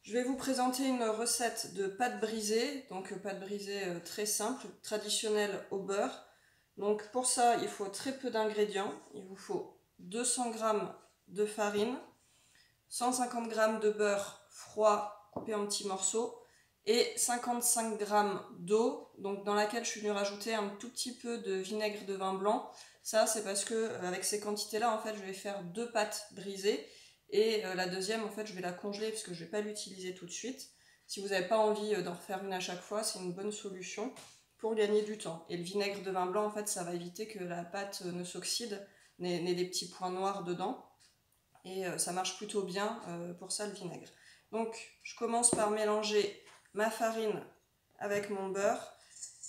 Je vais vous présenter une recette de pâte brisée, donc pâte brisée très simple, traditionnelle au beurre. Donc pour ça, il faut très peu d'ingrédients. Il vous faut 200 g de farine, 150 g de beurre froid coupé en petits morceaux et 55 g d'eau, donc dans laquelle je suis venue rajouter un tout petit peu de vinaigre de vin blanc. Ça, c'est parce que avec ces quantités-là, en fait, je vais faire 2 pâtes brisées. Et la deuxième, en fait, je vais la congeler parce que je ne vais pas l'utiliser tout de suite. Si vous n'avez pas envie d'en refaire une à chaque fois, c'est une bonne solution pour gagner du temps. Et le vinaigre de vin blanc, en fait, ça va éviter que la pâte ne s'oxyde, n'ait des petits points noirs dedans. Et ça marche plutôt bien pour ça, le vinaigre. Donc, je commence par mélanger ma farine avec mon beurre.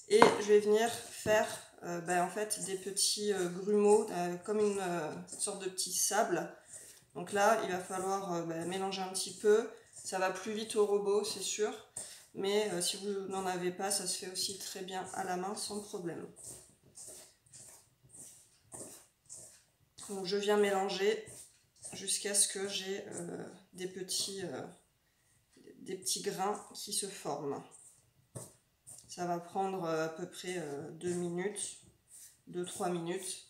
Et je vais venir faire en fait, des petits grumeaux, comme une sorte de petit sable. Donc là, il va falloir mélanger un petit peu. Ça va plus vite au robot, c'est sûr. Mais si vous n'en avez pas, ça se fait aussi très bien à la main, sans problème. Donc je viens mélanger jusqu'à ce que j'ai des petits grains qui se forment. Ça va prendre à peu près 2 minutes, 2-3 minutes.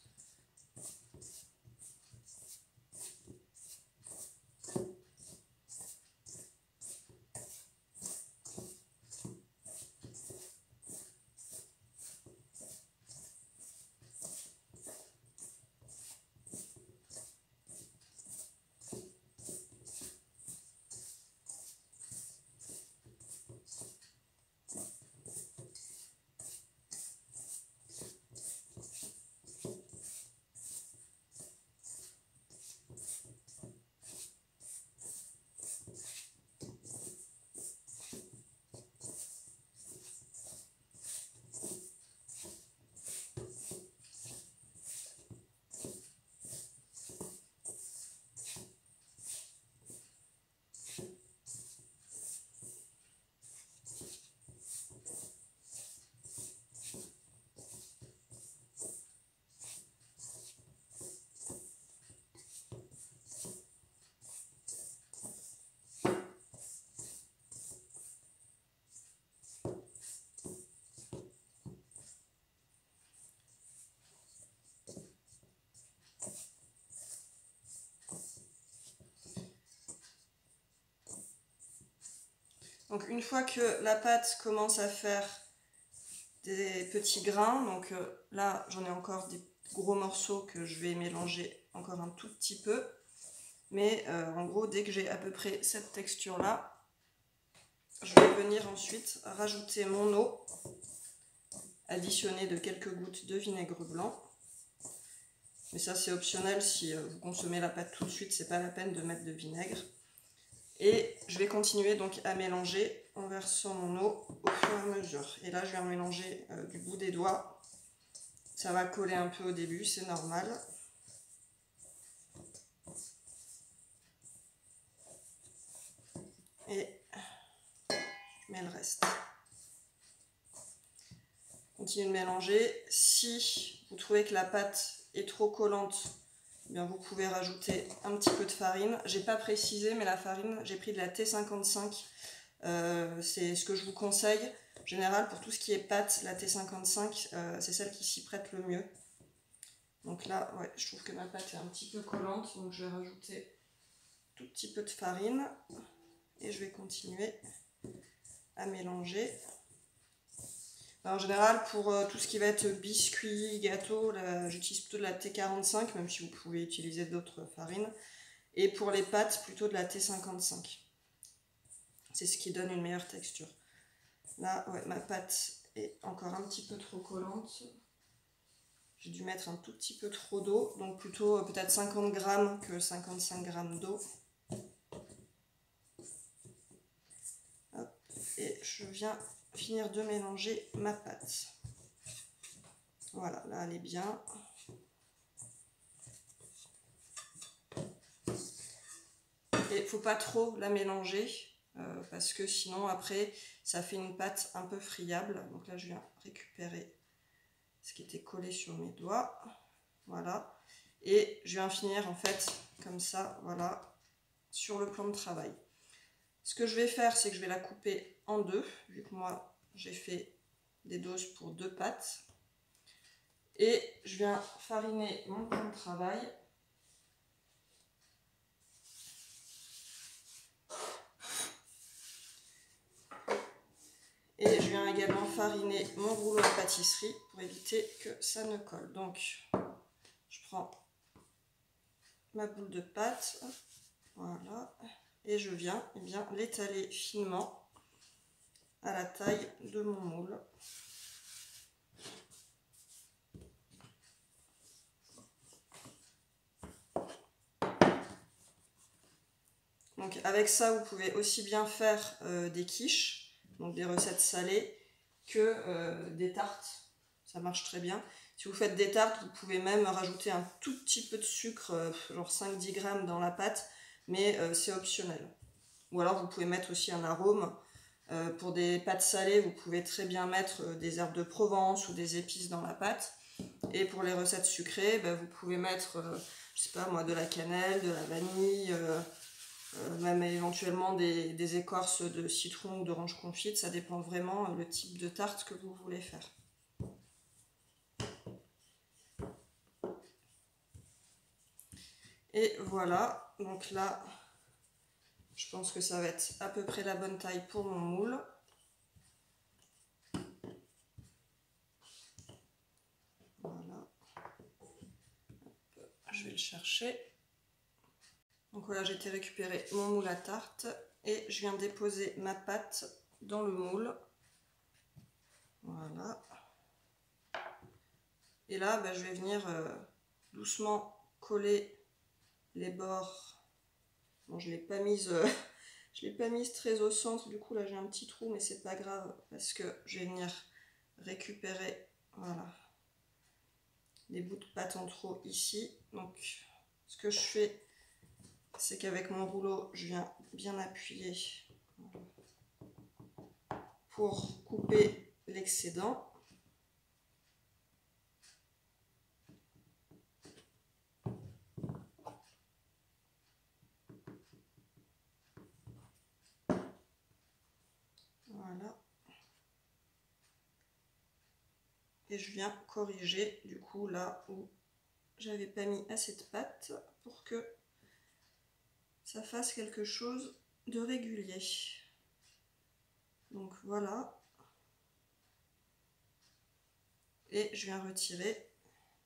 Donc une fois que la pâte commence à faire des petits grains, donc là j'en ai encore des gros morceaux que je vais mélanger encore un tout petit peu. Mais en gros, dès que j'ai à peu près cette texture là, je vais venir ensuite rajouter mon eau, additionnée de quelques gouttes de vinaigre blanc. Mais ça c'est optionnel, si vous consommez la pâte tout de suite, c'est pas la peine de mettre de vinaigre. Et je vais continuer donc à mélanger en versant mon eau au fur et à mesure. Et là je vais en mélanger du bout des doigts. Ça va coller un peu au début, c'est normal. Et je mets le reste. Continuez de mélanger. Si vous trouvez que la pâte est trop collante, eh bien vous pouvez rajouter un petit peu de farine. J'ai pas précisé, mais la farine, j'ai pris de la T55. C'est ce que je vous conseille. En général, pour tout ce qui est pâte, la T55, c'est celle qui s'y prête le mieux. Donc là, ouais, je trouve que ma pâte est un petit peu collante, donc je vais rajouter un tout petit peu de farine. Et je vais continuer à mélanger. En général, pour tout ce qui va être biscuits, gâteaux, j'utilise plutôt de la T45, même si vous pouvez utiliser d'autres farines. Et pour les pâtes, plutôt de la T55. C'est ce qui donne une meilleure texture. Là, ouais, ma pâte est encore un petit peu trop collante. J'ai dû mettre un tout petit peu trop d'eau, donc plutôt peut-être 50 g que 55 g d'eau. Et je viens finir de mélanger ma pâte. Voilà, là elle est bien. Et il ne faut pas trop la mélanger parce que sinon après ça fait une pâte un peu friable. Donc là je viens récupérer ce qui était collé sur mes doigts. Voilà. Et je viens finir en fait comme ça, voilà, sur le plan de travail. Ce que je vais faire, c'est que je vais la couper en deux, vu que moi j'ai fait des doses pour 2 pâtes. Et je viens fariner mon plan de travail. Et je viens également fariner mon rouleau de pâtisserie pour éviter que ça ne colle. Donc, je prends ma boule de pâte, voilà, et je viens l'étaler finement à la taille de mon moule. Donc avec ça, vous pouvez aussi bien faire des quiches, donc des recettes salées, que des tartes. Ça marche très bien. Si vous faites des tartes, vous pouvez même rajouter un tout petit peu de sucre, genre 5-10 grammes dans la pâte, mais c'est optionnel. Ou alors vous pouvez mettre aussi un arôme. Pour des pâtes salées, vous pouvez très bien mettre des herbes de Provence ou des épices dans la pâte. Et pour les recettes sucrées, vous pouvez mettre, je sais pas moi, de la cannelle, de la vanille, même éventuellement des écorces de citron ou d'orange confite. Ça dépend vraiment le type de tarte que vous voulez faire. Et voilà, donc là, je pense que ça va être à peu près la bonne taille pour mon moule. Voilà. Je vais le chercher. Donc voilà, j'ai été récupérer mon moule à tarte et je viens déposer ma pâte dans le moule. Voilà. Et là, je vais venir doucement coller les bords. Bon, je l'ai pas mise très au centre, du coup là j'ai un petit trou, mais c'est pas grave parce que je vais venir récupérer, voilà, des bouts de pâte en trop ici. Donc ce que je fais, c'est qu'avec mon rouleau, je viens bien appuyer pour couper l'excédent. Voilà. Et je viens corriger du coup là où j'avais pas mis assez de pâte pour que ça fasse quelque chose de régulier. Donc voilà. Et je viens retirer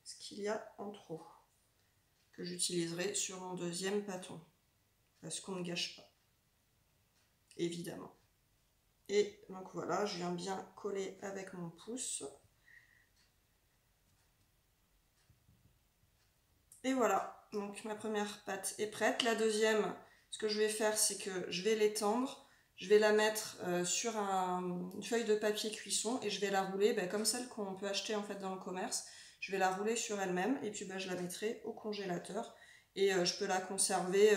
ce qu'il y a en trop, que j'utiliserai sur mon deuxième pâton, parce qu'on ne gâche pas, évidemment. Et donc voilà, je viens bien coller avec mon pouce. Et voilà, donc ma première pâte est prête. La deuxième, ce que je vais faire, c'est que je vais l'étendre. Je vais la mettre sur une feuille de papier cuisson et je vais la rouler comme celle qu'on peut acheter en fait dans le commerce. Je vais la rouler sur elle-même et puis je la mettrai au congélateur. Et je peux la conserver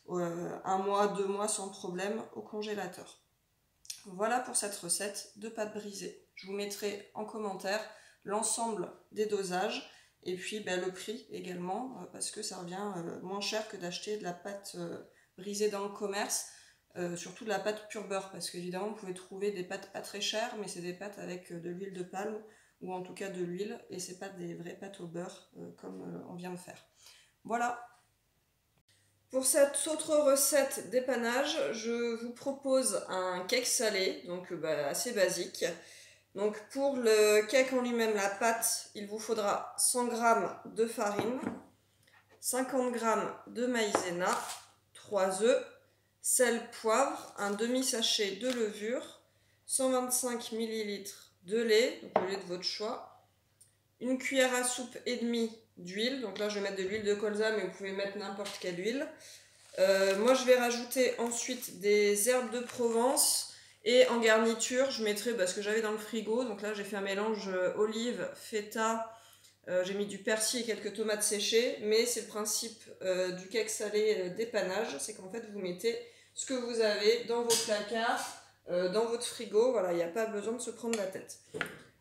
1 mois, 2 mois sans problème au congélateur. Voilà pour cette recette de pâte brisée. Je vous mettrai en commentaire l'ensemble des dosages et puis le prix également, parce que ça revient moins cher que d'acheter de la pâte brisée dans le commerce, surtout de la pâte pur beurre, parce qu'évidemment vous pouvez trouver des pâtes pas très chères, mais c'est des pâtes avec de l'huile de palme, ou en tout cas de l'huile, et c'est pas des vraies pâtes au beurre comme on vient de faire. Voilà. Pour cette autre recette d'épanage, je vous propose un cake salé, donc assez basique. Donc pour le cake en lui-même, la pâte, il vous faudra 100 g de farine, 50 g de maïzena, 3 œufs, sel, poivre, un demi-sachet de levure, 125 ml de lait, donc le lait de votre choix, une cuillère à soupe et demie d'huile, donc là je vais mettre de l'huile de colza, mais vous pouvez mettre n'importe quelle huile. Moi je vais rajouter ensuite des herbes de Provence et en garniture je mettrai ce que j'avais dans le frigo. Donc là j'ai fait un mélange olive, feta, j'ai mis du persil et quelques tomates séchées, mais c'est le principe du cake salé d'épanage, c'est qu'en fait vous mettez ce que vous avez dans vos placards, dans votre frigo, voilà, il n'y a pas besoin de se prendre la tête.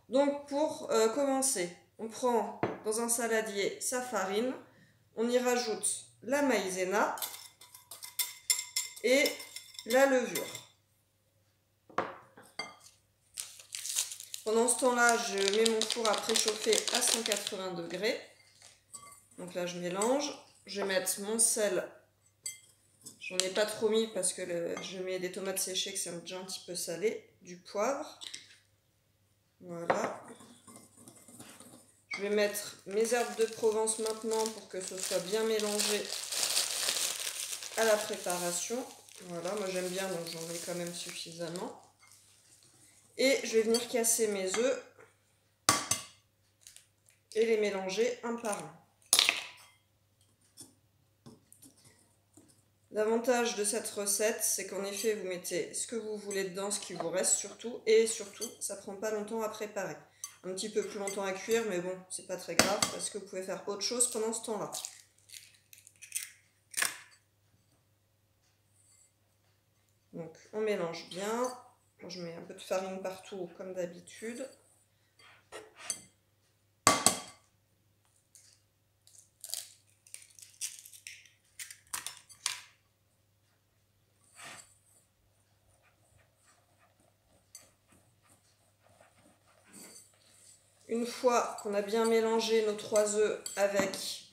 Donc pour commencer, on prend dans un saladier sa farine, on y rajoute la maïzena et la levure. Pendant ce temps-là, je mets mon four à préchauffer à 180 degrés. Donc là, je mélange. Je vais mettre mon sel. J'en ai pas trop mis parce que je mets des tomates séchées que c'est déjà un petit peu salé. Du poivre. Voilà. Je vais mettre mes herbes de Provence maintenant pour que ce soit bien mélangé à la préparation. Voilà, moi j'aime bien, donc j'en mets quand même suffisamment. Et je vais venir casser mes œufs et les mélanger un par un. L'avantage de cette recette, c'est qu'en effet, vous mettez ce que vous voulez dedans, ce qui vous reste surtout, et surtout, ça prend pas longtemps à préparer. Un petit peu plus longtemps à cuire, mais bon, c'est pas très grave, parce que vous pouvez faire autre chose pendant ce temps-là. Donc, on mélange bien. Moi, je mets un peu de farine partout, comme d'habitude. Une fois qu'on a bien mélangé nos 3 œufs avec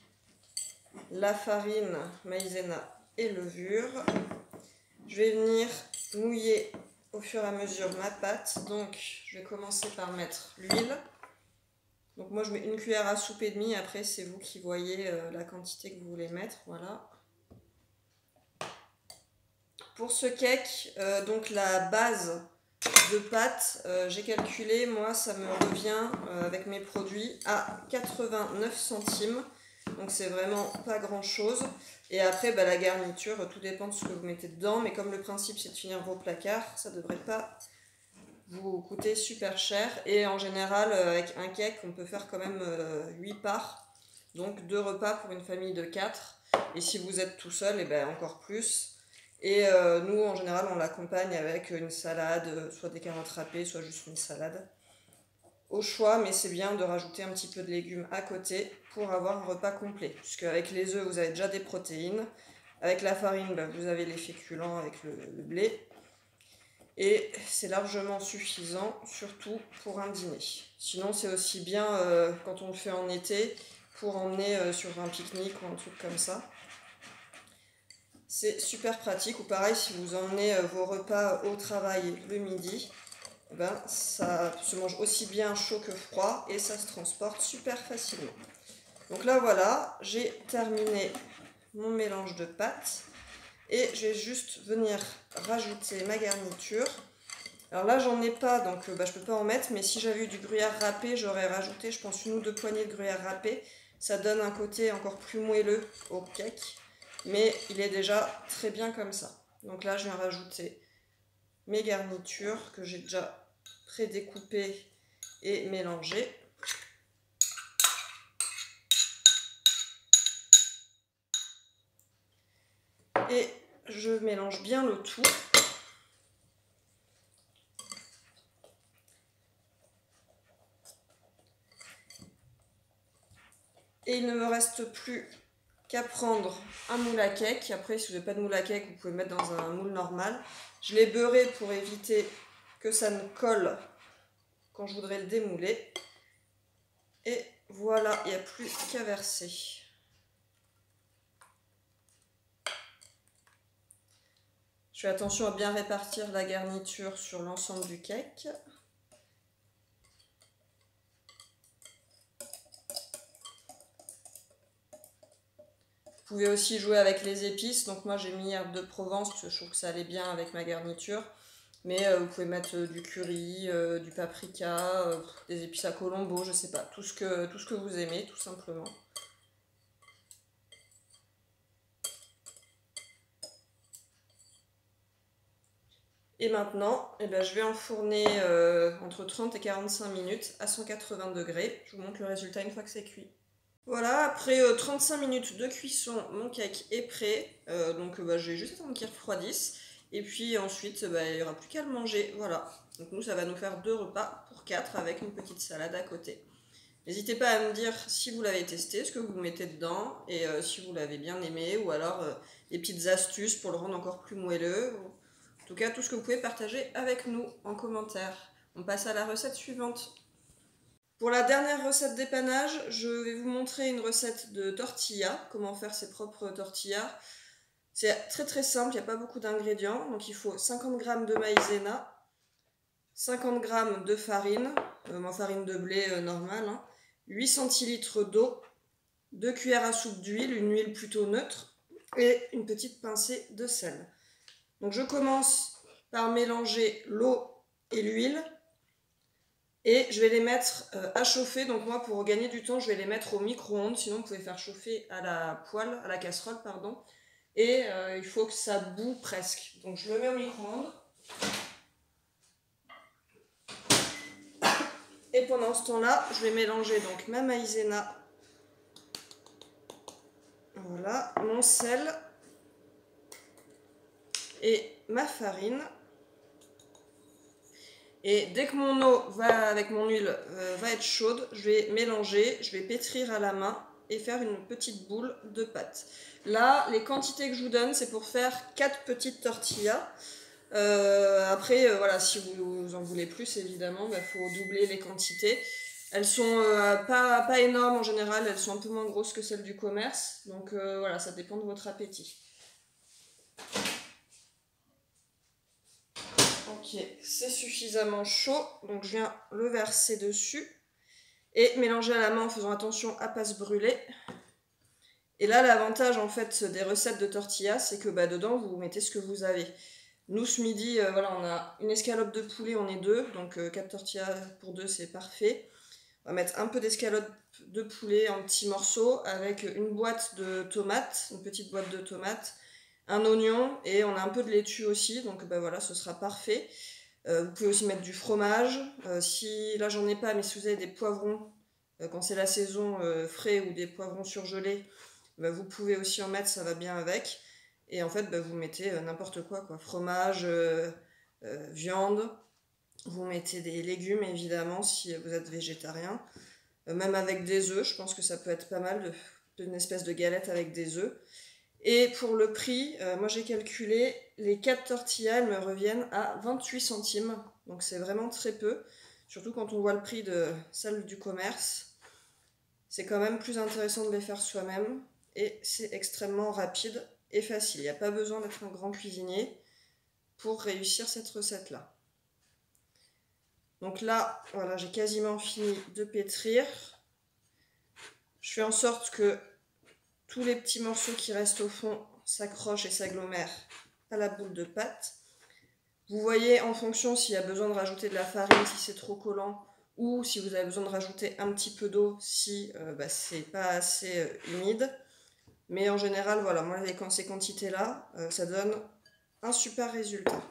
la farine, maïzena et levure, je vais venir mouiller au fur et à mesure ma pâte. Donc je vais commencer par mettre l'huile. Donc moi je mets une cuillère à soupe et demie, après c'est vous qui voyez la quantité que vous voulez mettre, voilà. Pour ce cake, donc la base de pâte, j'ai calculé, moi ça me revient avec mes produits à 89 centimes. Donc c'est vraiment pas grand chose. Et après la garniture, tout dépend de ce que vous mettez dedans. Mais comme le principe c'est de finir vos placards, ça devrait pas vous coûter super cher. Et en général avec un cake on peut faire quand même 8 parts. Donc 2 repas pour une famille de 4. Et si vous êtes tout seul, et encore plus. Et nous en général on l'accompagne avec une salade, soit des carottes râpées, soit juste une salade. Au choix, mais c'est bien de rajouter un petit peu de légumes à côté pour avoir un repas complet. Puisque avec les œufs, vous avez déjà des protéines. Avec la farine, vous avez les féculents avec le blé. Et c'est largement suffisant, surtout pour un dîner. Sinon, c'est aussi bien quand on le fait en été, pour emmener sur un pique-nique ou un truc comme ça. C'est super pratique. Ou pareil, si vous emmenez vos repas au travail le midi, ça se mange aussi bien chaud que froid et ça se transporte super facilement. Donc là voilà, j'ai terminé mon mélange de pâtes et je vais juste venir rajouter ma garniture. Alors là j'en ai pas, donc je peux pas en mettre, mais si j'avais eu du gruyère râpé, j'aurais rajouté je pense 1 ou 2 poignées de gruyère râpé. Ça donne un côté encore plus moelleux au cake, mais il est déjà très bien comme ça. Donc là je viens rajouter mes garnitures que j'ai déjà prédécoupé et mélangé. Et je mélange bien le tout. Et il ne me reste plus qu'à prendre un moule à cake. Après, si vous n'avez pas de moule à cake, vous pouvez le mettre dans un moule normal. Je l'ai beurré pour éviter que ça ne colle quand je voudrais le démouler. Et voilà, il n'y a plus qu'à verser. Je fais attention à bien répartir la garniture sur l'ensemble du cake. Vous pouvez aussi jouer avec les épices. Donc moi j'ai mis herbe de Provence parce que je trouve que ça allait bien avec ma garniture. Mais vous pouvez mettre du curry, du paprika, des épices à colombo, je sais pas, tout ce que vous aimez tout simplement. Et maintenant, je vais enfourner entre 30 et 45 minutes à 180 degrés. Je vous montre le résultat une fois que c'est cuit. Voilà, après 35 minutes de cuisson, mon cake est prêt. Donc je vais juste attendre qu'il refroidisse. Et puis ensuite, il n'y aura plus qu'à le manger. Voilà. Donc nous, ça va nous faire 2 repas pour 4 avec une petite salade à côté. N'hésitez pas à me dire si vous l'avez testé, ce que vous mettez dedans, et si vous l'avez bien aimé, ou alors des petites astuces pour le rendre encore plus moelleux. En tout cas, tout ce que vous pouvez partager avec nous en commentaire. On passe à la recette suivante. Pour la dernière recette d'épanage, je vais vous montrer une recette de tortilla, comment faire ses propres tortillas. C'est très très simple, il n'y a pas beaucoup d'ingrédients. Donc il faut 50 g de maïzena, 50 g de farine, farine de blé normale, 8 centilitres d'eau, 2 cuillères à soupe d'huile, une huile plutôt neutre, et une petite pincée de sel. Donc je commence par mélanger l'eau et l'huile. Et je vais les mettre à chauffer, donc moi pour gagner du temps je vais les mettre au micro-ondes, sinon vous pouvez faire chauffer à la poêle, à la casserole pardon. Et il faut que ça bout presque. Donc je le mets au micro-ondes. Et pendant ce temps-là, je vais mélanger donc ma maïzena, voilà, mon sel et ma farine. Et dès que mon eau va avec mon huile va être chaude, je vais mélanger, je vais pétrir à la main et faire une petite boule de pâte. Là, les quantités que je vous donne, c'est pour faire 4 petites tortillas. Après, voilà, si vous en voulez plus, évidemment, il faut doubler les quantités. Elles sont pas énormes en général, elles sont un peu moins grosses que celles du commerce. Donc voilà, ça dépend de votre appétit. Ok, c'est suffisamment chaud, donc je viens le verser dessus et mélanger à la main en faisant attention à ne pas se brûler. Et là, l'avantage en fait des recettes de tortillas, c'est que dedans vous mettez ce que vous avez. Nous ce midi, voilà, on a une escalope de poulet, on est deux, donc 4 tortillas pour 2 c'est parfait. On va mettre un peu d'escalope de poulet en petits morceaux avec une boîte de tomates, une petite boîte de tomates, un oignon et on a un peu de laitue aussi, donc voilà, ce sera parfait. Vous pouvez aussi mettre du fromage. Si là j'en ai pas, mais si vous avez des poivrons, quand c'est la saison frais ou des poivrons surgelés, vous pouvez aussi en mettre, ça va bien avec. Et en fait, vous mettez n'importe quoi, fromage, viande. Vous mettez des légumes évidemment si vous êtes végétarien. Même avec des œufs, je pense que ça peut être pas mal, une espèce de galette avec des œufs. Et pour le prix, moi j'ai calculé, les 4 tortillas elles me reviennent à 28 centimes. Donc c'est vraiment très peu. Surtout quand on voit le prix de celles du commerce. C'est quand même plus intéressant de les faire soi-même. Et c'est extrêmement rapide et facile. Il n'y a pas besoin d'être un grand cuisinier pour réussir cette recette-là. Donc là, voilà, j'ai quasiment fini de pétrir. Je fais en sorte que tous les petits morceaux qui restent au fond s'accrochent et s'agglomèrent à la boule de pâte. Vous voyez en fonction s'il y a besoin de rajouter de la farine, si c'est trop collant, ou si vous avez besoin de rajouter un petit peu d'eau si c'est pas assez humide. Mais en général, voilà, moi avec ces quantités-là, ça donne un super résultat.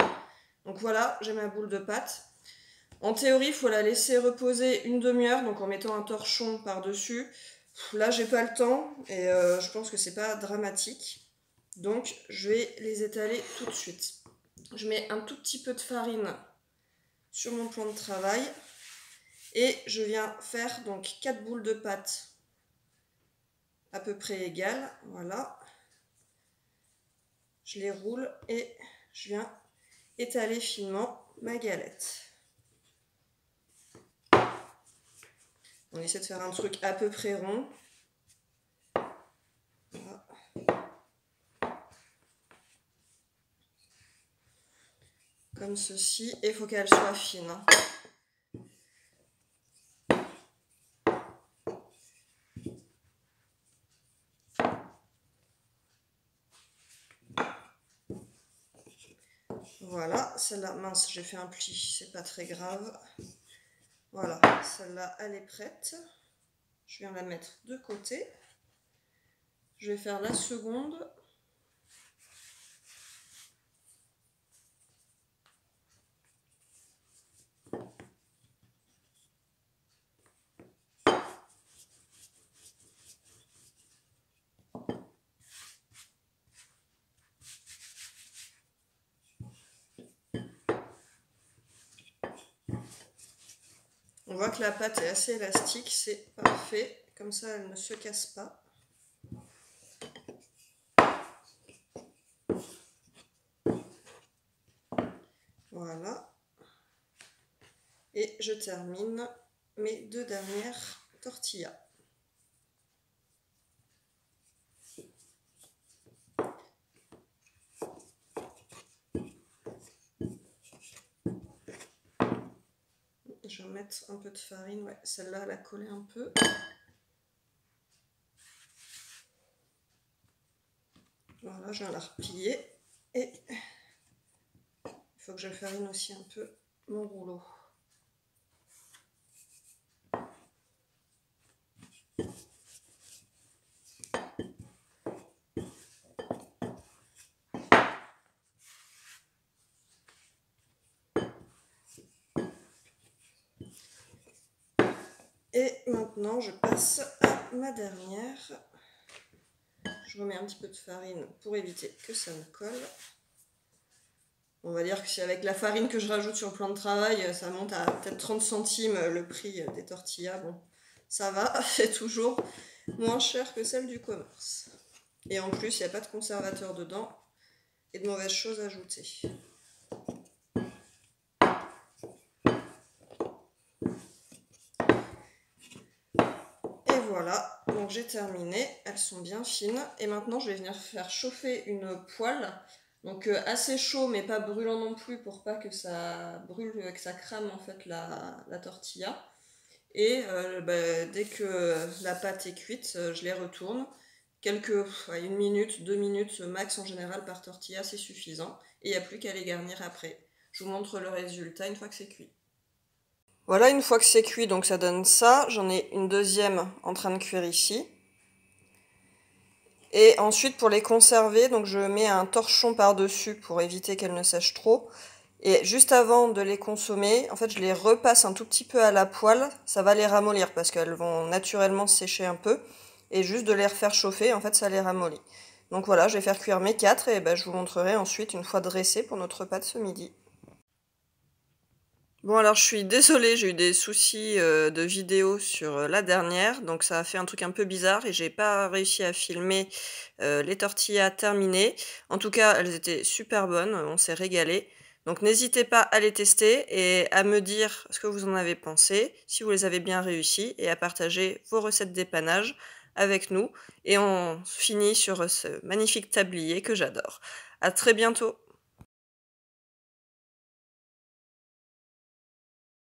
Donc voilà, j'ai ma boule de pâte. En théorie, il faut la laisser reposer une demi-heure, donc en mettant un torchon par-dessus. Là, j'ai pas le temps et je pense que c'est pas dramatique. Donc, je vais les étaler tout de suite. Je mets un tout petit peu de farine sur mon plan de travail et je viens faire donc 4 boules de pâte à peu près égales. Voilà. Je les roule et je viens étaler finement ma galette. On essaie de faire un truc à peu près rond. Voilà. Comme ceci. Et il faut qu'elle soit fine. Voilà, celle-là, mince, j'ai fait un pli, c'est pas très grave. Voilà, celle-là, elle est prête. Je viens la mettre de côté. Je vais faire la seconde. On voit que la pâte est assez élastique, c'est parfait. Comme ça, elle ne se casse pas. Voilà. Et je termine mes 2 dernières tortillas. Je vais mettre un peu de farine, ouais, celle-là elle a collé un peu. Voilà, je viens la replier et il faut que je farine aussi un peu mon rouleau. Et maintenant je passe à ma dernière. Je remets un petit peu de farine pour éviter que ça me colle. On va dire que si avec la farine que je rajoute sur le plan de travail, ça monte à peut-être 30 centimes le prix des tortillas. Bon, ça va, c'est toujours moins cher que celle du commerce. Et en plus, il n'y a pas de conservateur dedans et de mauvaises choses ajoutées. Et voilà, donc j'ai terminé, elles sont bien fines. Et maintenant, je vais venir faire chauffer une poêle. Donc assez chaud, mais pas brûlant non plus pour pas que ça brûle, que ça crame en fait la tortilla. Et dès que la pâte est cuite, je les retourne. Une minute, 2 minutes max en général par tortilla, c'est suffisant. Et il n'y a plus qu'à les garnir après. Je vous montre le résultat une fois que c'est cuit. Voilà, une fois que c'est cuit, donc ça donne ça. J'en ai une deuxième en train de cuire ici. Et ensuite, pour les conserver, donc je mets un torchon par-dessus pour éviter qu'elles ne sèchent trop. Et juste avant de les consommer, en fait, je les repasse un tout petit peu à la poêle. Ça va les ramollir parce qu'elles vont naturellement sécher un peu. Et juste de les refaire chauffer, en fait, ça les ramollit. Donc voilà, je vais faire cuire mes 4 et je vous montrerai ensuite une fois dressées pour notre repas de ce midi. Bon alors je suis désolée, j'ai eu des soucis de vidéo sur la dernière, donc ça a fait un truc un peu bizarre et j'ai pas réussi à filmer les tortillas terminées. En tout cas, elles étaient super bonnes, on s'est régalé. Donc n'hésitez pas à les tester et à me dire ce que vous en avez pensé, si vous les avez bien réussies, et à partager vos recettes d'épanage avec nous. Et on finit sur ce magnifique tablier que j'adore. À très bientôt!